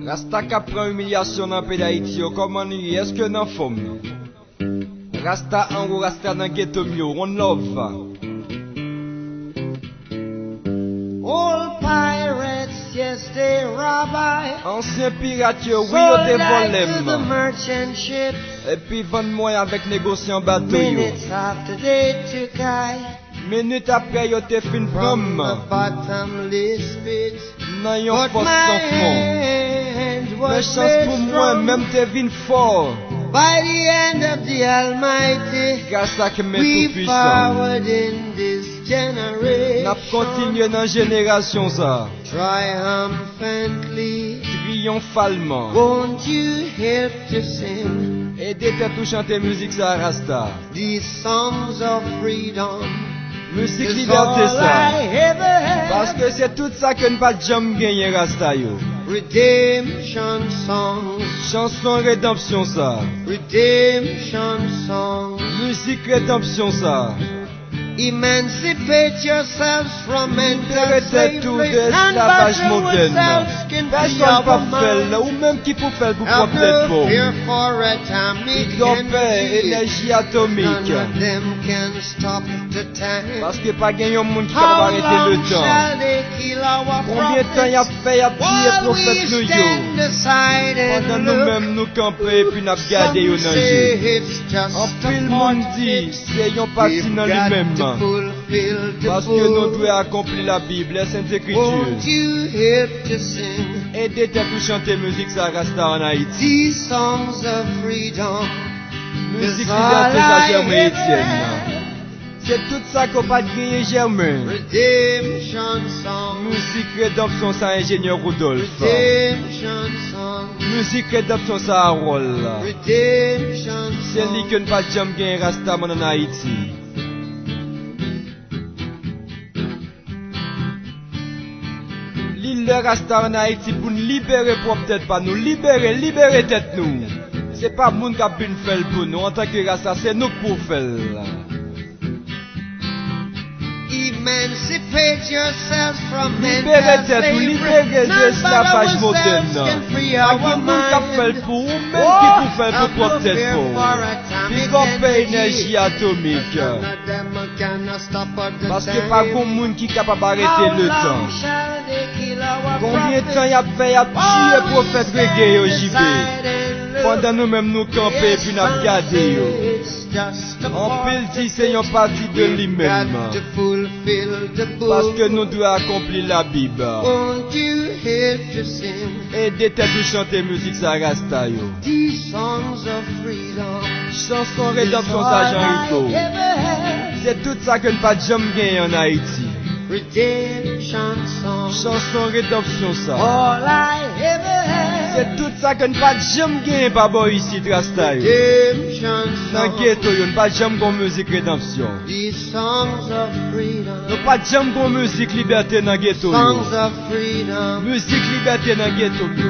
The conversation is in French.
Rasta ka prend humiliation dans le pays d'Haïti, comment nous est-ce que nous sommes? Rasta en haut, Rasta dans le ghetto mieux, on love. Old pirates, yes they rabbi. Ancien pirate, oui, yo te to the volem. merchant ships. Et puis vendre moi avec négociant bateau yo. Minutes after they took I Minute après yo te fin from the prom. bottomless pit. Nan yon But force my sans fond. hand Mais was chance made pour moi, strong même te vin fort. by the hand of the Almighty. Grâce à que mes We tout puissant. forward in this N'a continué generation, dans génération ça. triumphantly. Triomphalement. Won't you help to sing Aidez-toi tout chanter musique ça Rasta. these songs of freedom? Musique It's liberté all ça. I ever Parce had. que c'est tout ça que ne pas jamais gagner Rasta yo. Redemption songs, Chanson rédemption ça. redemption songs. Musique rédemption ça. Emancipate yourselves from mental Libérez tout de slavery and esclavage battle moderne. yourselves can be Personne our pas faire mind. là, ou même qui peut faire pour Have propre no pour. fear for atomic Ils ont peur, energy. énergie None atomique. of them can stop the time. Parce que pas gagné un monde qui How va arrêter le long temps. shall they kill our Combien de temps y a prophets fait, y a prié while prophète we nous yo. stand aside Pendant and nous-mêmes look? nous camper et puis nous garder yo Some dans say jeu. it's just En a pile part monde of dit, it. c'est yon parti We've dans got lui-même. to fulfill the Parce que nous book. devons accomplir la Bible, les Saintes Écritures. Won't you help to sing Aidez-toi pour chanter musique ça Rasta en Haïti. these songs of freedom? Musique Cause liberté all ça I Germain ever Etienne. had. C'est tout ça qu'on pas gagné Germain. Redemption songs, Musique rédemption ça ingénieur Rudolph. redemption songs, Musique rédemption ça Harold. redemption C'est lui songs. que ne pas jamais gagner Rasta en Haïti. L'île de Rasta en Haïti pour nous libérer propre tête pas nous libérer tête nous. C'est pas moun qui a pu nous faire pour nous en tant que Rasta, c'est nous pour faire. Emancipate yourselves from Libérez mental tête nous, slavery. libérez de None but l'esclavage ourselves moderne. can free Pas our qui moun qui a fait mind. pour ou même qui pour faire Have pour propre no tête fear pour. for atomic Puis qu'on fait energy. énergie atomique. None of them can stop at the Parce que time. pas grand monde qui est capable d'arrêter How le long temps. shall they kill our Combien de prophets temps y a fait, y a tué while we prophète reggae au stand JB. aside and look? Pendant nous-mêmes nous camper et puis nous Yes, regarder yo. it's just a En part pile of dit it. c'est une partie de We've lui-même. got to fulfill the book. Parce que nous devons accomplir la Bible. Won't you help to sing Aidez-toi pour chanter musique ça Rasta yo. these songs of freedom? Chanson rédemption ça Jean Rito. C'est tout ça que ne pas jamais gagner en Haïti. Redemption songs. Chanson rédemption ça. All I ever had. C'est tout ça que ne pas jamais gagner pas boy ici Rasta yo. Redemption Dans songs. ghetto yo, ne pas jamais gon musique rédemption. These songs of freedom. Ne pas jamais gon musique liberté dans ghetto yo. Songs of freedom. Musique liberté dans ghetto yo.